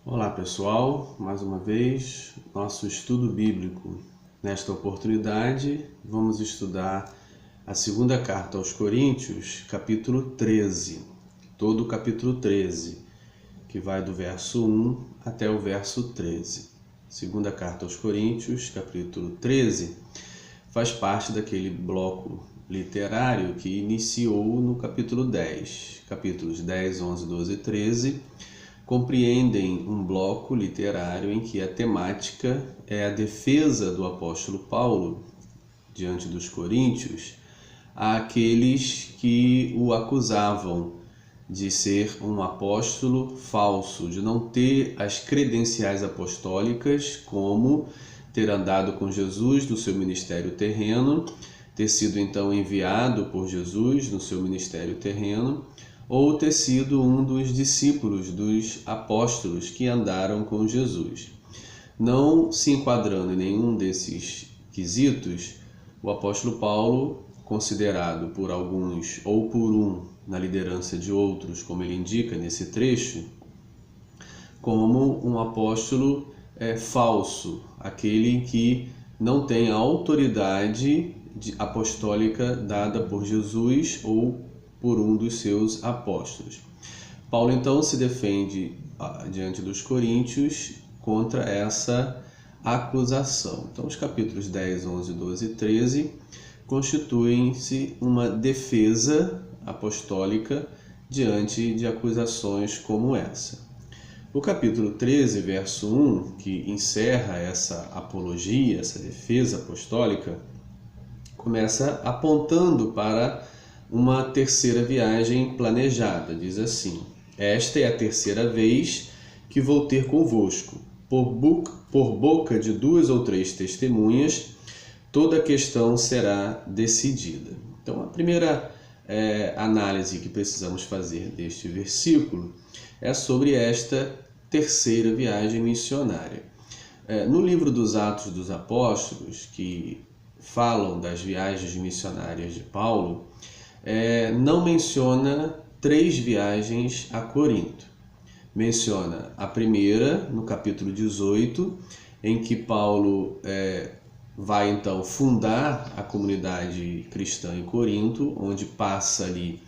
Olá pessoal, mais uma vez, nosso estudo bíblico. Nesta oportunidade, vamos estudar a segunda carta aos Coríntios, capítulo 13, todo o capítulo 13, que vai do verso 1 até o verso 13. Segunda carta aos Coríntios, capítulo 13, faz parte daquele bloco literário que iniciou no capítulo 10. Capítulos 10, 11, 12 e 13 compreendem um bloco literário em que a temática é a defesa do apóstolo Paulo diante dos coríntios àqueles que o acusavam de ser um apóstolo falso, de não ter as credenciais apostólicas, como ter andado com Jesus no seu ministério terreno, ter sido então enviado por Jesus no seu ministério terreno, ou ter sido um dos discípulos dos apóstolos que andaram com Jesus. Não se enquadrando em nenhum desses quesitos, o apóstolo Paulo, considerado por alguns ou por um na liderança de outros, como ele indica nesse trecho, como um apóstolo falso, aquele que não tem a autoridade apostólica dada por Jesus ou por um dos seus apóstolos. Paulo então se defende diante dos coríntios contra essa acusação. Então os capítulos 10, 11, 12 e 13 constituem-se uma defesa apostólica diante de acusações como essa. O capítulo 13, verso 1, que encerra essa apologia, essa defesa apostólica, começa apontando para uma terceira viagem planejada. Diz assim: esta é a terceira vez que vou ter convosco. Por boca de 2 ou 3 testemunhas, toda a questão será decidida. Então, a primeira análise que precisamos fazer deste versículo é sobre esta terceira viagem missionária. No livro dos Atos dos Apóstolos, que falam das viagens missionárias de Paulo, não menciona 3 viagens a Corinto. Menciona a primeira, no capítulo 18, em que Paulo vai então fundar a comunidade cristã em Corinto, onde passa ali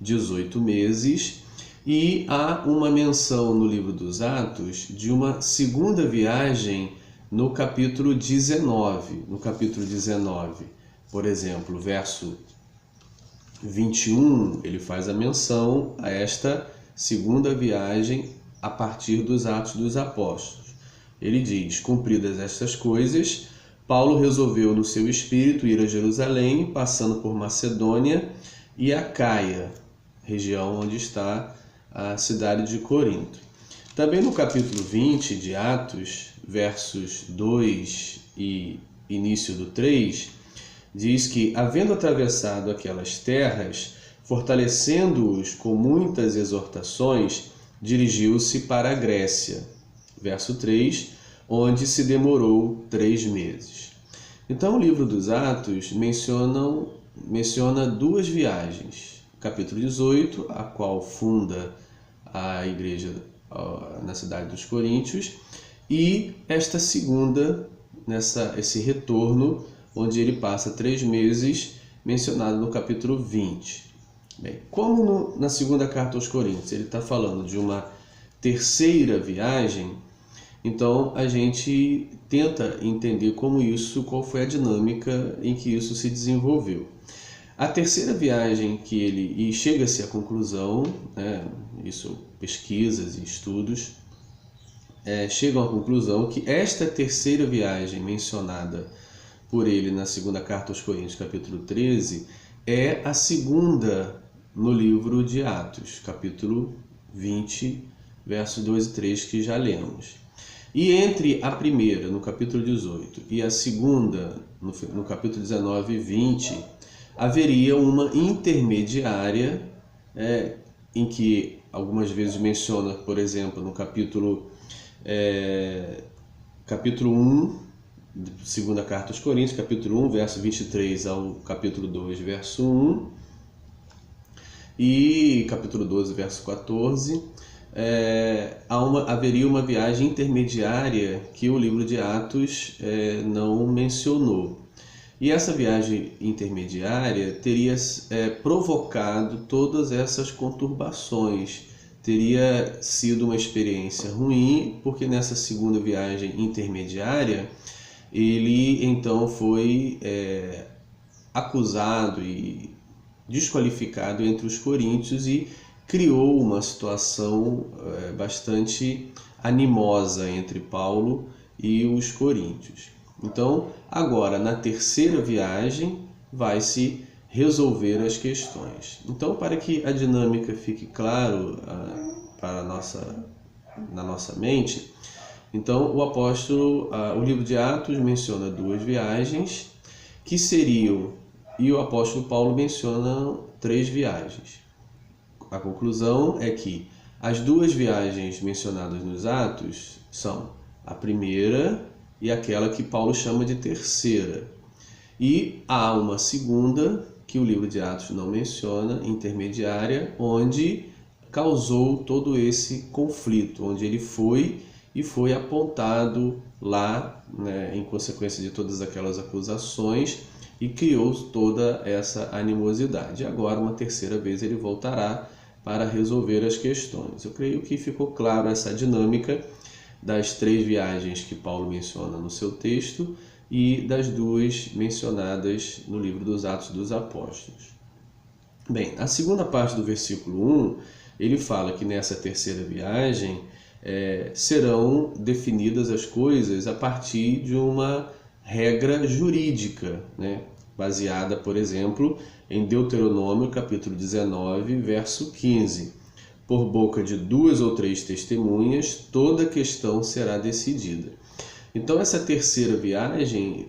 18 meses, e há uma menção no livro dos Atos de uma segunda viagem no capítulo 19. No capítulo 19, por exemplo, verso 21, ele faz a menção a esta segunda viagem a partir dos Atos dos Apóstolos. Ele diz: cumpridas estas coisas, Paulo resolveu no seu espírito ir a Jerusalém, passando por Macedônia e Acaia, região onde está a cidade de Corinto. Também no capítulo 20 de Atos, versos 2 e início do 3, diz que, havendo atravessado aquelas terras, fortalecendo-os com muitas exortações, dirigiu-se para a Grécia. Verso 3, onde se demorou 3 meses. Então, o livro dos Atos menciona 2 viagens. Capítulo 18, a qual funda a igreja na cidade dos Coríntios, e esta segunda, esse retorno, onde ele passa 3 meses, mencionado no capítulo 20. Bem, como na segunda carta aos Coríntios ele está falando de uma terceira viagem, então a gente tenta entender qual foi a dinâmica em que isso se desenvolveu. A terceira viagem que ele chega-se à conclusão, isso pesquisas e estudos, chegam à conclusão que esta terceira viagem mencionada por ele na segunda carta aos Coríntios, capítulo 13, é a segunda no livro de Atos, capítulo 20, versos 2 e 3, que já lemos. E entre a primeira, no capítulo 18, e a segunda, no capítulo 19 e 20, haveria uma intermediária, em que algumas vezes menciona, por exemplo, no capítulo 1, segunda carta aos Coríntios, capítulo 1, verso 23 ao capítulo 2, verso 1, e capítulo 12, verso 14, haveria uma viagem intermediária que o livro de Atos não mencionou. E essa viagem intermediária teria provocado todas essas conturbações. Teria sido uma experiência ruim, porque nessa segunda viagem intermediária, ele então foi acusado e desqualificado entre os coríntios e criou uma situação bastante animosa entre Paulo e os coríntios. Então, agora, na terceira viagem, vai se resolver as questões. Então, para que a dinâmica fique claro na nossa mente, então o livro de Atos menciona 2 viagens que seriam, e o apóstolo Paulo menciona 3 viagens. A conclusão é que as 2 viagens mencionadas nos Atos são a primeira e aquela que Paulo chama de terceira. E há uma segunda, que o livro de Atos não menciona, intermediária, onde causou todo esse conflito, onde ele foi apontado lá, né, em consequência de todas aquelas acusações, e criou toda essa animosidade. E agora, uma terceira vez, ele voltará para resolver as questões. Eu creio que ficou claro essa dinâmica das 3 viagens que Paulo menciona no seu texto e das 2 mencionadas no livro dos Atos dos Apóstolos. Bem, a segunda parte do versículo 1, ele fala que nessa terceira viagem serão definidas as coisas a partir de uma regra jurídica, né? Baseada, por exemplo, em Deuteronômio capítulo 19, verso 15. Por boca de 2 ou 3 testemunhas, toda questão será decidida. Então, essa terceira viagem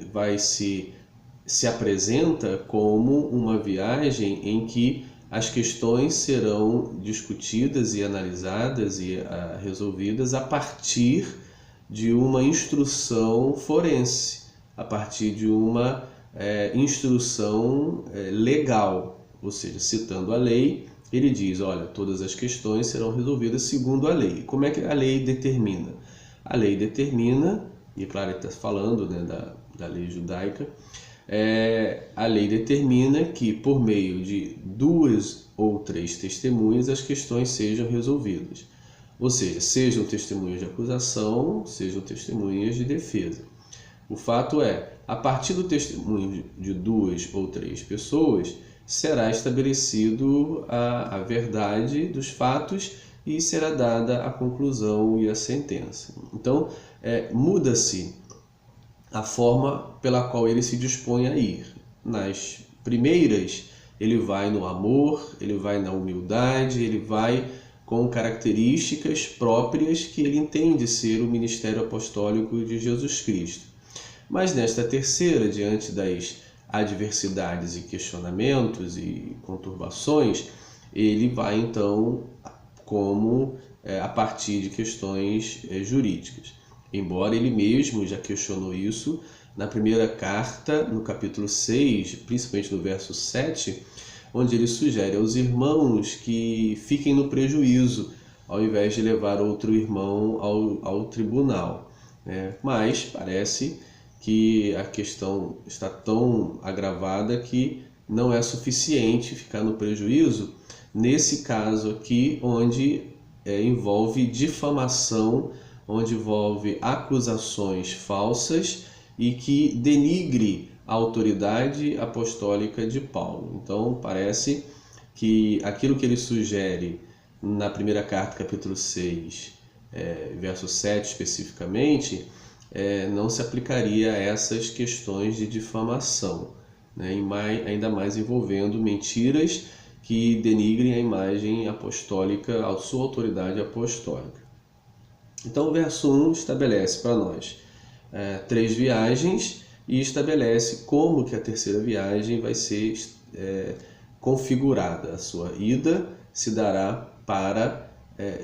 se apresenta como uma viagem em que as questões serão discutidas e analisadas e resolvidas a partir de uma instrução forense, a partir de uma instrução legal, ou seja, citando a lei. Ele diz, olha, todas as questões serão resolvidas segundo a lei. Como é que a lei determina? A lei determina, e claro, ele está falando, né, da lei judaica, a lei determina que por meio de 2 ou 3 testemunhas as questões sejam resolvidas. Ou seja, sejam testemunhas de acusação, sejam testemunhas de defesa. O fato é, a partir do testemunho de 2 ou 3 pessoas, será estabelecido a verdade dos fatos e será dada a conclusão e a sentença. Então, muda-se a forma pela qual ele se dispõe a ir. Nas primeiras, ele vai no amor, ele vai na humildade, ele vai com características próprias que ele entende ser o ministério apostólico de Jesus Cristo. Mas nesta terceira, diante das adversidades e questionamentos e conturbações, ele vai então a partir de questões jurídicas. Embora ele mesmo já questionou isso na primeira carta, no capítulo 6, principalmente no verso 7, onde ele sugere aos irmãos que fiquem no prejuízo, ao invés de levar outro irmão ao tribunal. Mas parece que a questão está tão agravada que não é suficiente ficar no prejuízo, nesse caso aqui, onde envolve difamação, onde envolve acusações falsas e que denigre a autoridade apostólica de Paulo. Então, parece que aquilo que ele sugere na primeira carta, capítulo 6, verso 7 especificamente, não se aplicaria a essas questões de difamação, né? Ainda mais envolvendo mentiras que denigrem a imagem apostólica, a sua autoridade apostólica. Então o verso 1 estabelece para nós 3 viagens e estabelece como que a terceira viagem vai ser configurada. A sua ida se dará para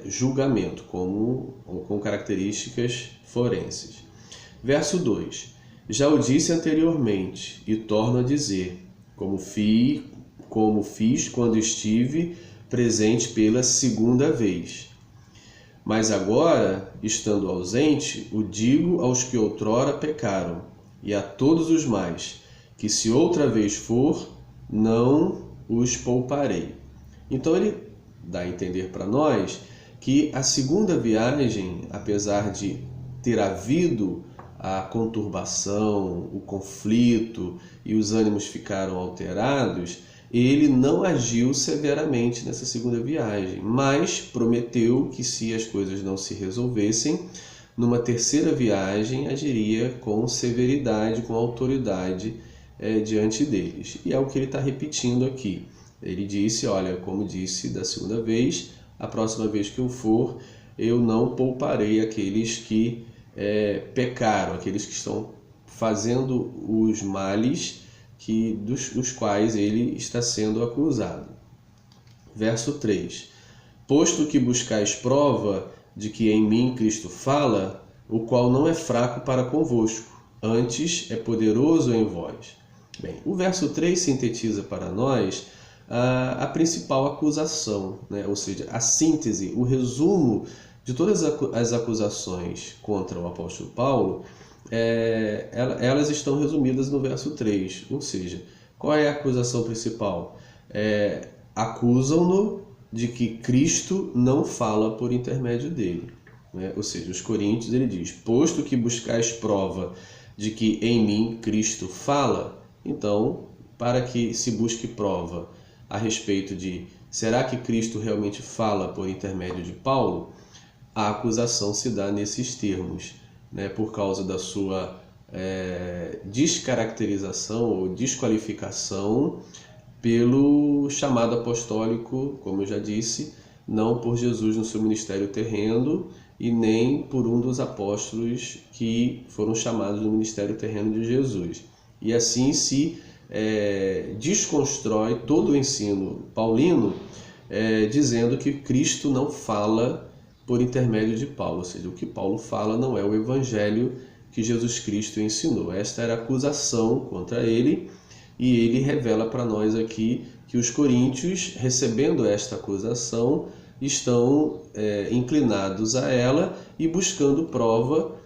julgamento, com características forenses. Verso 2. Já o disse anteriormente e torno a dizer, como fiz quando estive presente pela segunda vez. Mas agora, estando ausente, o digo aos que outrora pecaram, e a todos os mais, que se outra vez for, não os pouparei. Então ele dá a entender para nós que a segunda viagem, apesar de ter havido a conturbação, o conflito e os ânimos ficaram alterados, ele não agiu severamente nessa segunda viagem, mas prometeu que se as coisas não se resolvessem, numa terceira viagem agiria com severidade, com autoridade diante deles. E é o que ele está repetindo aqui. Ele disse, olha, como disse da segunda vez, a próxima vez que eu for, eu não pouparei aqueles que pecaram, aqueles que estão fazendo os males dos quais ele está sendo acusado. Verso 3. Posto que buscais prova de que em mim Cristo fala, o qual não é fraco para convosco, antes é poderoso em vós. Bem, o verso 3 sintetiza para nós a principal acusação, né? Ou seja, a síntese, o resumo de todas as acusações contra o apóstolo Paulo, elas estão resumidas no verso 3. Ou seja, qual é a acusação principal? Acusam-no de que Cristo não fala por intermédio dele. Né? Ou seja, os Coríntios, ele diz, posto que buscais prova de que em mim Cristo fala, então, para que se busque prova a respeito de será que Cristo realmente fala por intermédio de Paulo, a acusação se dá nesses termos, né? Por causa da sua descaracterização ou desqualificação pelo chamado apostólico, como eu já disse, não por Jesus no seu ministério terreno e nem por um dos apóstolos que foram chamados no ministério terreno de Jesus. E assim se desconstrói todo o ensino paulino, dizendo que Cristo não fala por intermédio de Paulo, ou seja, o que Paulo fala não é o evangelho que Jesus Cristo ensinou. Esta era a acusação contra ele, e ele revela para nós aqui que os coríntios, recebendo esta acusação, estão inclinados a ela e buscando prova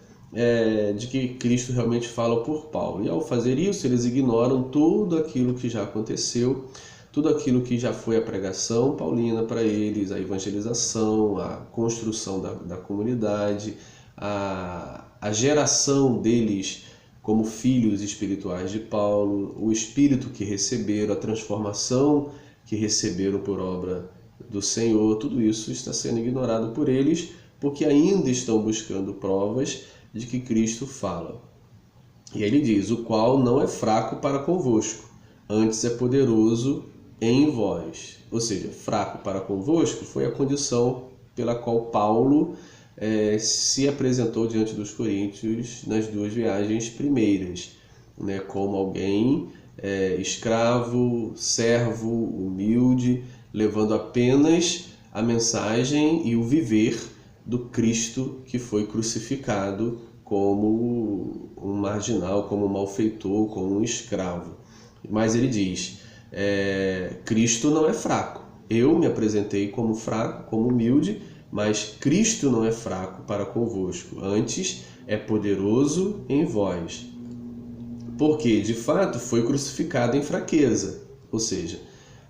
de que Cristo realmente fala por Paulo. E ao fazer isso, eles ignoram tudo aquilo que já aconteceu, tudo aquilo que já foi a pregação paulina para eles, a evangelização, a construção da comunidade, a geração deles como filhos espirituais de Paulo, o espírito que receberam, a transformação que receberam por obra do Senhor. Tudo isso está sendo ignorado por eles, porque ainda estão buscando provas de que Cristo fala. E ele diz, o qual não é fraco para convosco, antes é poderoso em vós. Ou seja, fraco para convosco foi a condição pela qual Paulo se apresentou diante dos coríntios nas duas viagens primeiras, né? Como alguém escravo, servo, humilde, levando apenas a mensagem e o viver do Cristo que foi crucificado como um marginal, como um malfeitor, como um escravo. Mas ele diz, Cristo não é fraco. Eu me apresentei como fraco, como humilde, mas Cristo não é fraco para convosco. Antes é poderoso em vós. Porque, de fato, foi crucificado em fraqueza. Ou seja,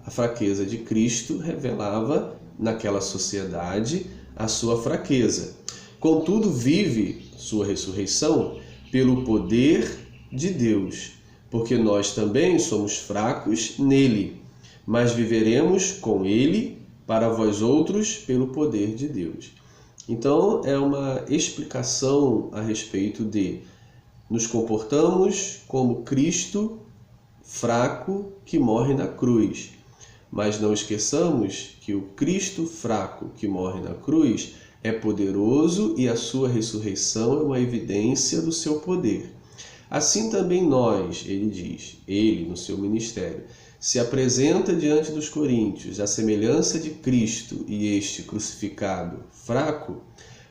a fraqueza de Cristo revelava naquela sociedade a sua fraqueza. Contudo, vive sua ressurreição pelo poder de Deus, porque nós também somos fracos nele, mas viveremos com ele para vós outros pelo poder de Deus. Então, é uma explicação a respeito de nos comportamos como Cristo fraco que morre na cruz. Mas não esqueçamos que o Cristo fraco que morre na cruz é poderoso e a sua ressurreição é uma evidência do seu poder. Assim também nós, ele diz, ele no seu ministério, se apresenta diante dos coríntios à semelhança de Cristo e este crucificado fraco,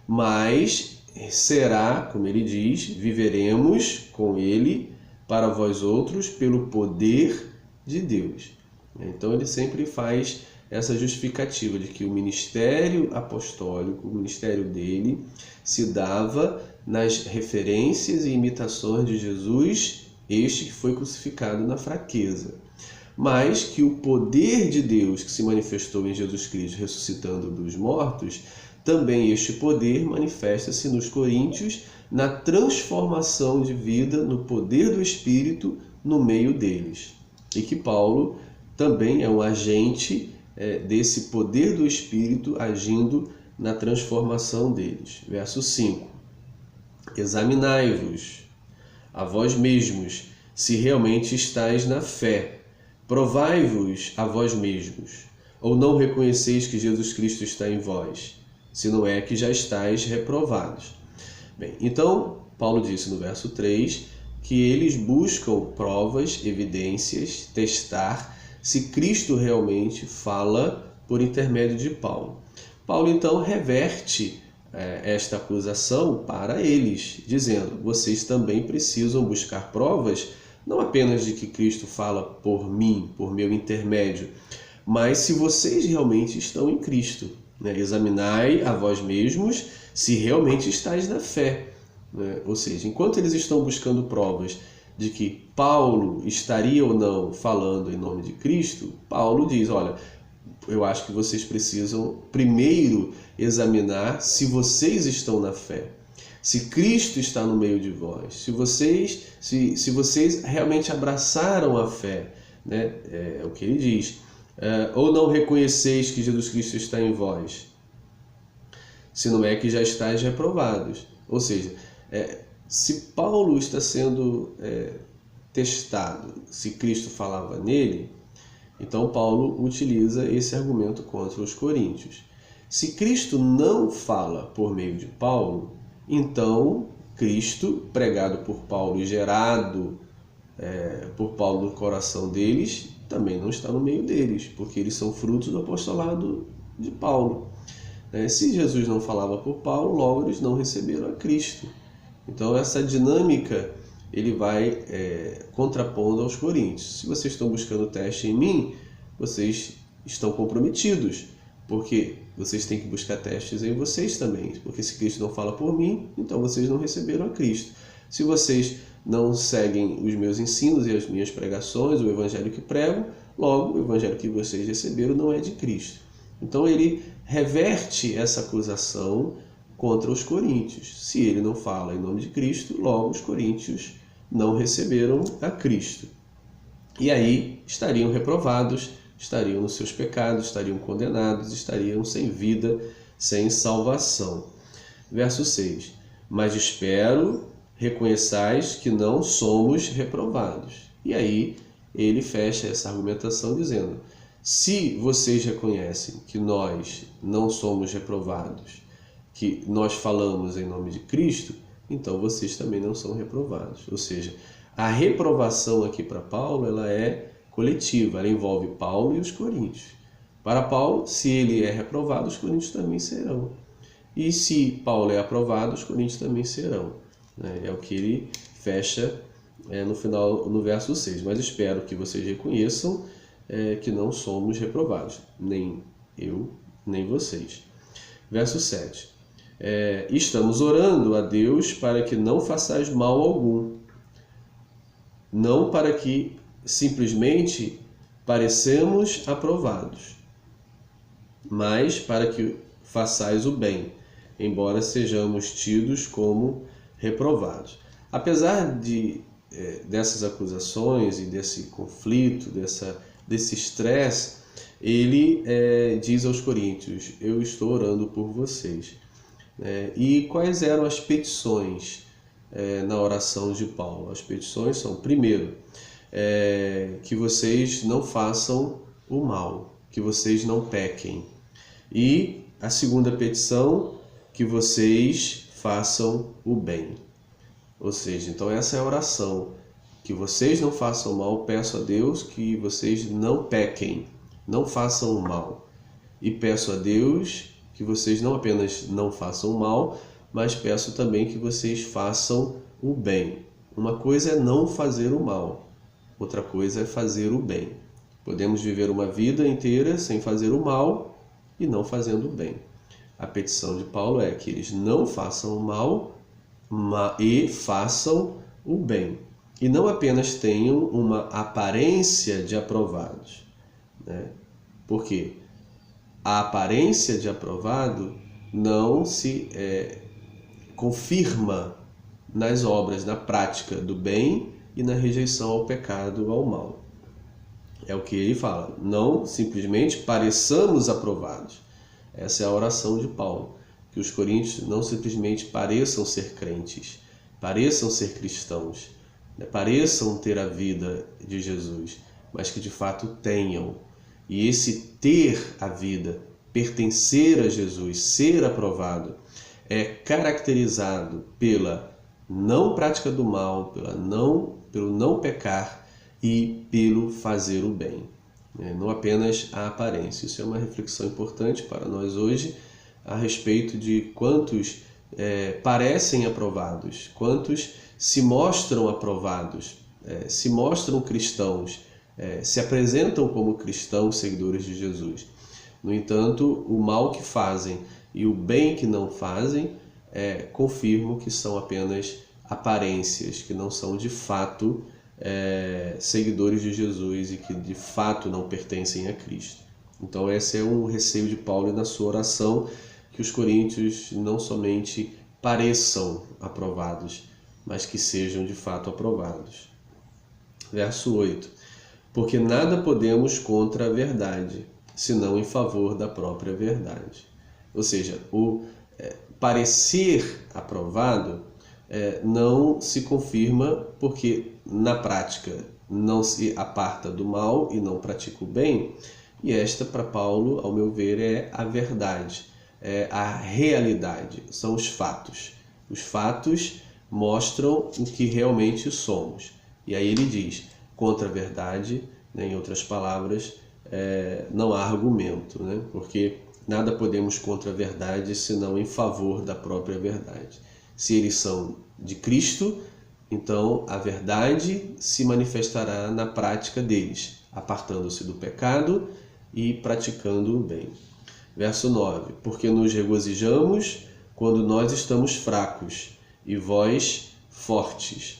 mas será, como ele diz, viveremos com ele para vós outros pelo poder de Deus. Então ele sempre faz essa justificativa de que o ministério apostólico, o ministério dele, se dava nas referências e imitações de Jesus, este que foi crucificado na fraqueza. Mas que o poder de Deus que se manifestou em Jesus Cristo ressuscitando dos mortos, também este poder manifesta-se nos coríntios na transformação de vida, no poder do Espírito no meio deles. E que Paulo também é um agente desse poder do Espírito agindo na transformação deles. Verso 5. Examinai-vos a vós mesmos, se realmente estáis na fé. Provai-vos a vós mesmos, ou não reconheceis que Jesus Cristo está em vós, se não é que já estáis reprovados. Bem, então, Paulo disse no verso 3 que eles buscam provas, evidências, testar se Cristo realmente fala por intermédio de Paulo. Paulo, então, reverte esta acusação para eles, dizendo: vocês também precisam buscar provas, não apenas de que Cristo fala por mim, por meu intermédio, mas se vocês realmente estão em Cristo. Examinai a vós mesmos se realmente estáis na fé. Ou seja, enquanto eles estão buscando provas de que Paulo estaria ou não falando em nome de Cristo, Paulo diz: olha, eu acho que vocês precisam primeiro examinar se vocês estão na fé, se Cristo está no meio de vós, se vocês realmente abraçaram a fé, é o que ele diz. Ou não reconheceis que Jesus Cristo está em vós, se não é que já estáis reprovados. Ou seja, se Paulo está sendo testado, se Cristo falava nele, então Paulo utiliza esse argumento contra os coríntios. Se Cristo não fala por meio de Paulo, então Cristo, pregado por Paulo e gerado por Paulo no coração deles, também não está no meio deles, porque eles são frutos do apostolado de Paulo. Se Jesus não falava por Paulo, logo eles não receberam a Cristo. Então essa dinâmica ele vai contrapondo aos coríntios. Se vocês estão buscando teste em mim, vocês estão comprometidos, porque vocês têm que buscar testes em vocês também, porque se Cristo não fala por mim, então vocês não receberam a Cristo. Se vocês não seguem os meus ensinos e as minhas pregações, o evangelho que prego, logo o evangelho que vocês receberam não é de Cristo. Então ele reverte essa acusação contra os coríntios. Se ele não fala em nome de Cristo, logo os coríntios não receberam a Cristo. E aí estariam reprovados, estariam nos seus pecados, estariam condenados, estariam sem vida, sem salvação. Verso 6. Mas espero reconheçais que não somos reprovados. E aí ele fecha essa argumentação dizendo: se vocês reconhecem que nós não somos reprovados, que nós falamos em nome de Cristo, então vocês também não são reprovados. Ou seja, a reprovação aqui para Paulo ela é coletiva, ela envolve Paulo e os coríntios. Para Paulo, se ele é reprovado, os coríntios também serão. E se Paulo é aprovado, os coríntios também serão. É o que ele fecha no final, no verso 6. Mas espero que vocês reconheçam que não somos reprovados, nem eu, nem vocês. Verso 7. Estamos orando a Deus para que não façais mal algum, não para que simplesmente parecemos aprovados, mas para que façais o bem, embora sejamos tidos como reprovados. Apesar dessas acusações e desse conflito, desse estresse, ele diz aos coríntios: eu estou orando por vocês. E quais eram as petições na oração de Paulo? As petições são, primeiro, que vocês não façam o mal, que vocês não pequem. E a segunda petição, que vocês façam o bem. Ou seja, então essa é a oração: que vocês não façam o mal, peço a Deus que vocês não pequem, não façam o mal. E peço a Deus que vocês não apenas não façam o mal, mas peço também que vocês façam o bem. Uma coisa é não fazer o mal, outra coisa é fazer o bem. Podemos viver uma vida inteira sem fazer o mal e não fazendo o bem. A petição de Paulo é que eles não façam o mal e façam o bem. E não apenas tenham uma aparência de aprovados, né? Porque a aparência de aprovado não se confirma nas obras, na prática do bem e na rejeição ao pecado, ao mal. É o que ele fala, não simplesmente pareçamos aprovados. Essa é a oração de Paulo, que os coríntios não simplesmente pareçam ser crentes, pareçam ser cristãos, né? Pareçam ter a vida de Jesus, mas que de fato tenham. E esse ter a vida, pertencer a Jesus, ser aprovado, é caracterizado pela não prática do mal, pelo não pecar e pelo fazer o bem, né? Não apenas a aparência. Isso é uma reflexão importante para nós hoje a respeito de quantos parecem aprovados, quantos se mostram aprovados, se mostram cristãos, se apresentam como cristãos seguidores de Jesus. No entanto, o mal que fazem e o bem que não fazem confirmam que são apenas aparências, que não são de fato seguidores de Jesus e que de fato não pertencem a Cristo. Então esse é um receio de Paulo na sua oração, que os coríntios não somente pareçam aprovados, mas que sejam de fato aprovados. Verso 8. Porque nada podemos contra a verdade, senão em favor da própria verdade. Ou seja, o parecer aprovado não se confirma porque na prática não se aparta do mal e não pratica o bem. E esta, para Paulo, ao meu ver, é a verdade, é a realidade, são os fatos. Os fatos mostram o que realmente somos. E aí ele diz, contra a verdade, né, em outras palavras, não há argumento, né? Porque nada podemos contra a verdade, senão em favor da própria verdade. Se eles são de Cristo, então a verdade se manifestará na prática deles, apartando-se do pecado e praticando o bem. Verso 9. Porque nos regozijamos quando nós estamos fracos e vós fortes.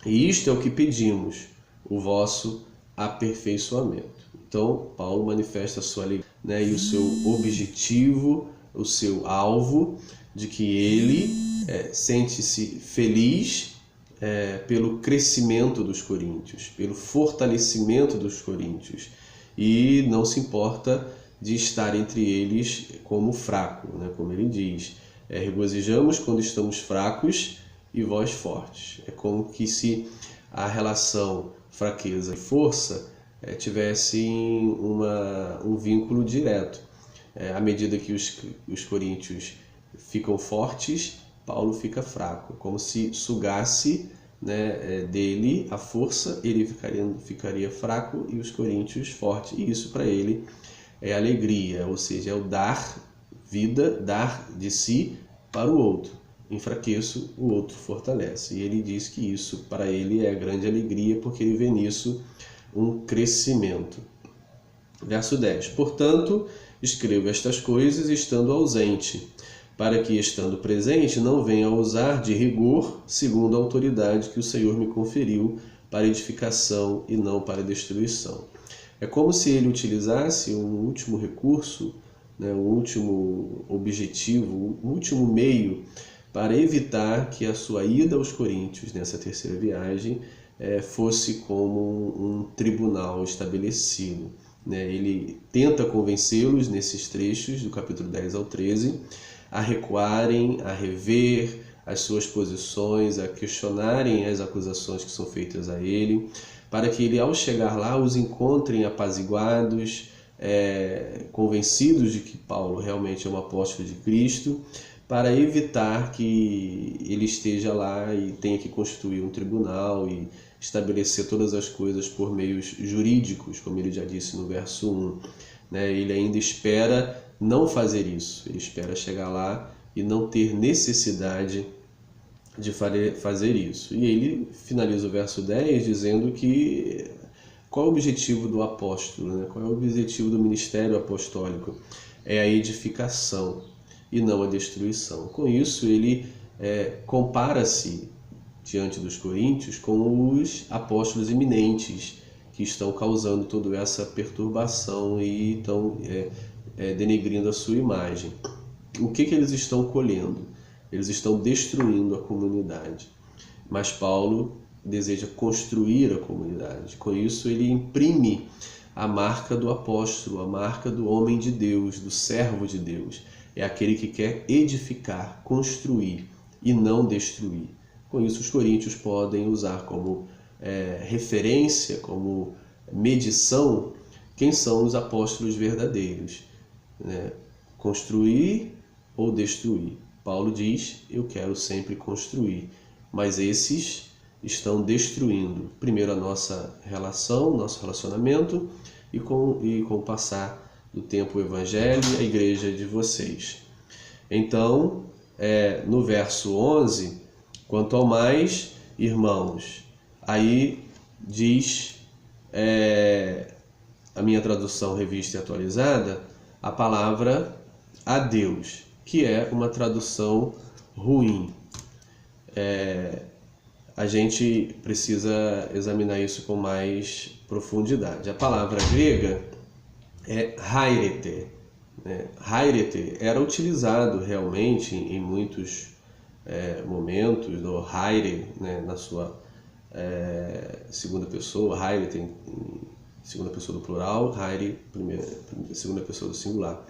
E isto é o que pedimos, o vosso aperfeiçoamento. Então, Paulo manifesta a sua alegria, né, e o seu objetivo, o seu alvo, de que ele sente-se feliz pelo crescimento dos coríntios, pelo fortalecimento dos coríntios, e não se importa de estar entre eles como fraco, né? Como ele diz, regozijamos quando estamos fracos e vós fortes. É como que se a relação fraqueza e força tivesse um vínculo direto. À medida que os coríntios ficam fortes, Paulo fica fraco, como se sugasse, né, dele a força, ele ficaria fraco e os coríntios fortes. E isso para ele é alegria, ou seja, é o dar vida, dar de si para o outro. Enfraqueço, o outro fortalece. E ele diz que isso para ele é grande alegria, porque ele vê nisso um crescimento. Verso 10. Portanto, escrevo estas coisas estando ausente, para que, estando presente, não venha a usar de rigor, segundo a autoridade que o Senhor me conferiu, para edificação e não para destruição. É como se ele utilizasse um último recurso, né, um último objetivo, um último meio para evitar que a sua ida aos Coríntios, nessa terceira viagem, fosse como um tribunal estabelecido. Ele tenta convencê-los nesses trechos, do capítulo 10 ao 13, a recuarem, a rever as suas posições, a questionarem as acusações que são feitas a ele, para que ele, ao chegar lá, os encontre apaziguados, convencidos de que Paulo realmente é um apóstolo de Cristo, para evitar que ele esteja lá e tenha que constituir um tribunal e estabelecer todas as coisas por meios jurídicos, como ele já disse no verso 1. Ele ainda espera não fazer isso, ele espera chegar lá e não ter necessidade de fazer isso. E ele finaliza o verso 10 dizendo que qual é o objetivo do apóstolo, né? Qual é o objetivo do ministério apostólico? É a edificação e não a destruição. Com isso, ele compara-se diante dos coríntios com os apóstolos eminentes que estão causando toda essa perturbação e estão denegrindo a sua imagem. O que eles estão colhendo? Eles estão destruindo a comunidade. Mas Paulo deseja construir a comunidade. Com isso, ele imprime a marca do apóstolo, a marca do homem de Deus, do servo de Deus. É aquele que quer edificar, construir e não destruir. Com isso, os coríntios podem usar como referência, como medição, quem são os apóstolos verdadeiros, né? Construir ou destruir. Paulo diz, eu quero sempre construir, mas esses estão destruindo, primeiro a nossa relação, nosso relacionamento, e com o passar do tempo o evangelho e a igreja de vocês. Então, no verso 11, quanto ao mais, irmãos, aí diz a minha tradução revista e atualizada, a palavra a Deus, que é uma tradução ruim. A gente precisa examinar isso com mais profundidade. A palavra grega é hairete. Hairete era utilizado realmente em muitos momentos, no haire, né, na sua segunda pessoa, hairete em segunda pessoa do plural, haire segunda pessoa do singular.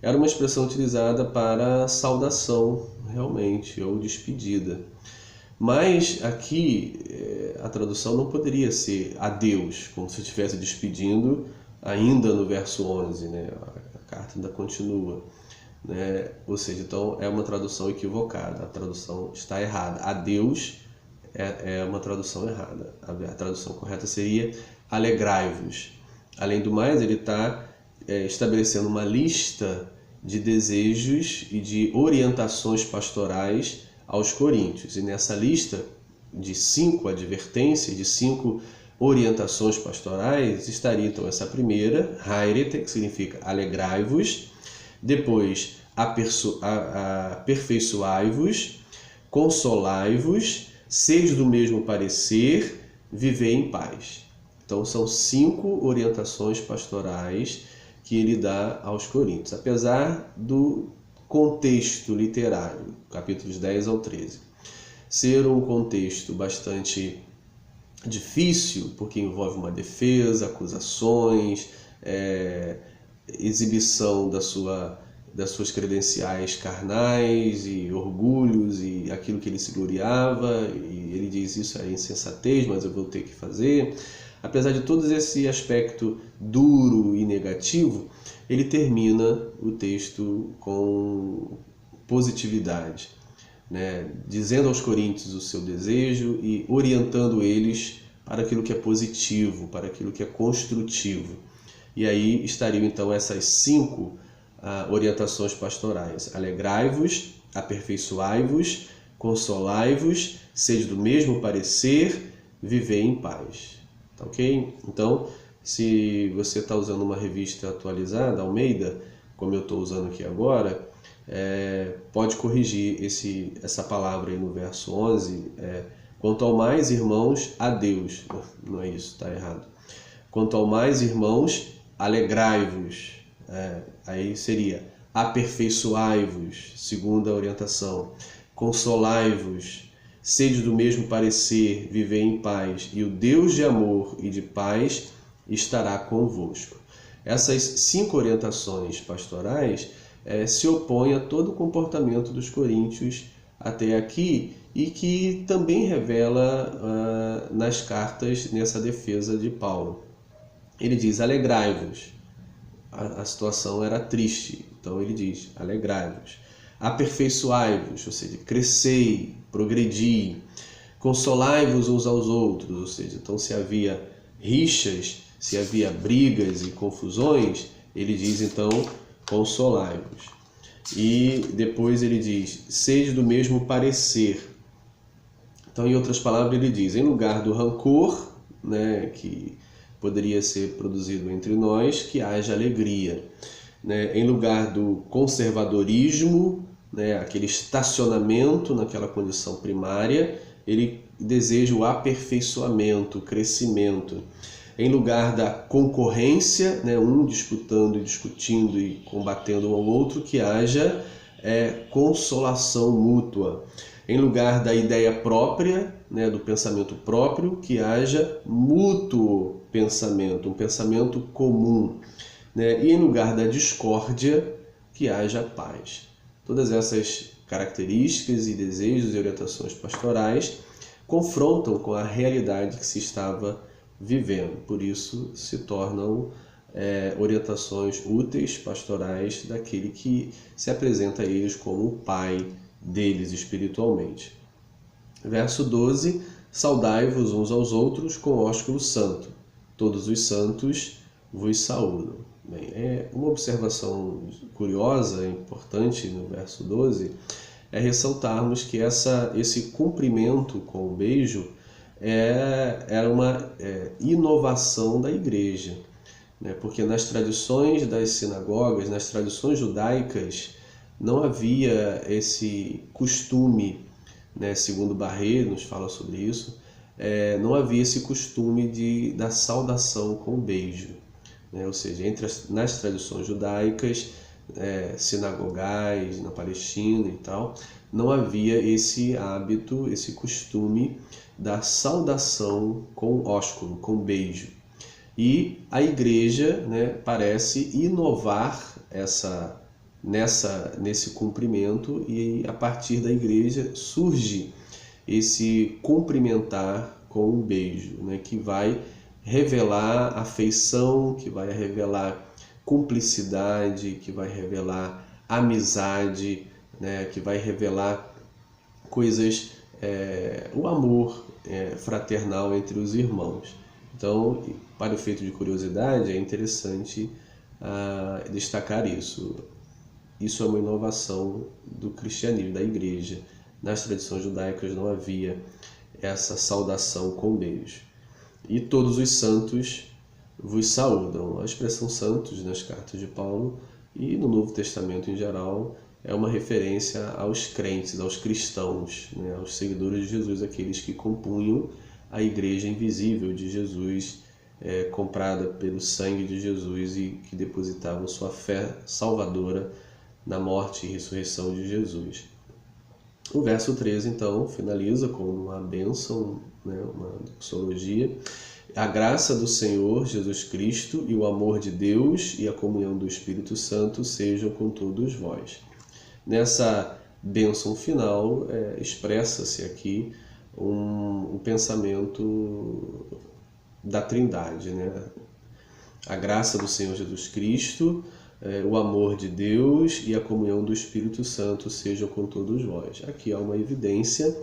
Era uma expressão utilizada para saudação, realmente, ou despedida. Mas aqui a tradução não poderia ser a Deus, como se estivesse despedindo ainda no verso 11, né? A carta ainda continua, né? Ou seja, então é uma tradução equivocada, a tradução está errada. A Deus é uma tradução errada. A tradução correta seria alegrai-vos. Além do mais, ele está estabelecendo uma lista de desejos e de orientações pastorais aos coríntios. E nessa lista de 5 advertências, de 5 orientações pastorais, estaria então essa primeira, hairete, que significa alegrai-vos, depois aperfeiçoai-vos, consolai-vos, sede do mesmo parecer, vivei em paz. Então são 5 orientações pastorais que ele dá aos coríntios, apesar do contexto literário, capítulos 10 ao 13, ser um contexto bastante difícil, porque envolve uma defesa, acusações, exibição das suas credenciais carnais e orgulhos e aquilo que ele se gloriava, e ele diz isso é insensatez, mas eu vou ter que fazer. Apesar de todo esse aspecto duro e negativo, ele termina o texto com positividade, né? Dizendo aos coríntios o seu desejo e orientando eles para aquilo que é positivo, para aquilo que é construtivo. E aí estariam então essas 5 orientações pastorais: alegrai-vos, aperfeiçoai-vos, consolai-vos, sede do mesmo parecer, vivei em paz. Tá ok? Então, se você está usando uma revista atualizada, Almeida, como eu estou usando aqui agora, pode corrigir essa palavra aí no verso 11. Quanto ao mais, irmãos, a Deus. Não é isso, está errado. Quanto ao mais, irmãos, alegrai-vos. Aí seria aperfeiçoai-vos, segunda orientação. Consolai-vos, sede do mesmo parecer, vivei em paz, e o Deus de amor e de paz estará convosco. Essas 5 orientações pastorais se opõem a todo o comportamento dos coríntios até aqui e que também revela nas cartas nessa defesa de Paulo. Ele diz, alegrai-vos. A situação era triste, então ele diz, alegrai-vos. Aperfeiçoai-vos, ou seja, crescei, progredi. Consolai-vos uns aos outros, ou seja, então se havia rixas, se havia brigas e confusões, ele diz então, consolai-vos. E depois ele diz, sede do mesmo parecer. Então, em outras palavras, ele diz, em lugar do rancor, né, que poderia ser produzido entre nós, que haja alegria, né? Em lugar do conservadorismo, né, aquele estacionamento naquela condição primária, ele deseja o aperfeiçoamento, o crescimento. Em lugar da concorrência, né, um disputando e discutindo e combatendo um ao outro, que haja consolação mútua. Em lugar da ideia própria, né, do pensamento próprio, que haja mútuo pensamento, um pensamento comum, né? E em lugar da discórdia, que haja paz. Todas essas características e desejos e orientações pastorais confrontam com a realidade que se estava vivendo. Por isso se tornam orientações úteis, pastorais, daquele que se apresenta a eles como o pai deles espiritualmente. Verso 12: saudai-vos uns aos outros com ósculo santo. Todos os santos vos saúdam. Bem, uma observação curiosa, importante no verso 12, é ressaltarmos que esse cumprimento com o beijo era uma inovação da igreja, né? Porque nas tradições das sinagogas, nas tradições judaicas, não havia esse costume, né? Segundo Barré nos fala sobre isso, não havia esse costume da saudação com beijo, né? Ou seja, nas tradições judaicas, sinagogais, na Palestina e tal, não havia esse hábito, esse costume da saudação com ósculo, com beijo. E a igreja, né, parece inovar nesse cumprimento, e a partir da igreja surge esse cumprimentar com um beijo, né, que vai revelar afeição, que vai revelar cumplicidade, que vai revelar amizade, né, que vai revelar coisas, o amor fraternal entre os irmãos. Então, para o efeito de curiosidade, é interessante destacar isso. Isso é uma inovação do cristianismo, da igreja. Nas tradições judaicas não havia essa saudação com beijo. E todos os santos vos saúdam. A expressão santos nas cartas de Paulo e no Novo Testamento em geral é uma referência aos crentes, aos cristãos, né, aos seguidores de Jesus, aqueles que compunham a igreja invisível de Jesus, comprada pelo sangue de Jesus e que depositavam sua fé salvadora na morte e ressurreição de Jesus. O verso 13, então, finaliza com uma bênção, né, uma doxologia. A graça do Senhor Jesus Cristo e o amor de Deus e a comunhão do Espírito Santo sejam com todos vós. Nessa bênção final, expressa-se aqui um pensamento da Trindade, né? A graça do Senhor Jesus Cristo, o amor de Deus e a comunhão do Espírito Santo sejam com todos vós. Aqui há uma evidência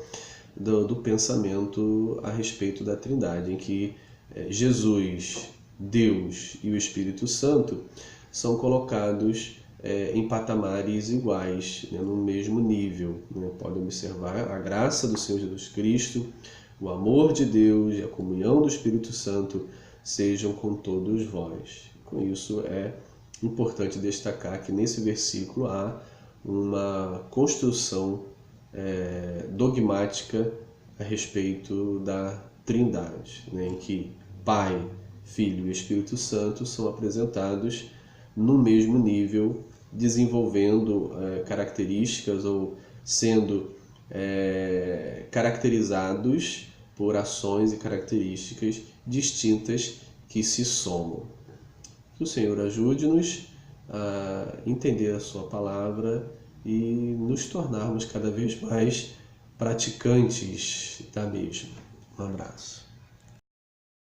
do pensamento a respeito da Trindade, em que Jesus, Deus e o Espírito Santo são colocados em patamares iguais, né, no mesmo nível, né? Podem observar a graça do Senhor Jesus Cristo, o amor de Deus e a comunhão do Espírito Santo sejam com todos vós. Com isso é importante destacar que nesse versículo há uma construção dogmática a respeito da Trindade, né, em que Pai, Filho e Espírito Santo são apresentados no mesmo nível, desenvolvendo características ou sendo caracterizados por ações e características distintas que se somam. Que o Senhor ajude-nos a entender a sua palavra e nos tornarmos cada vez mais praticantes da mesma. Um abraço.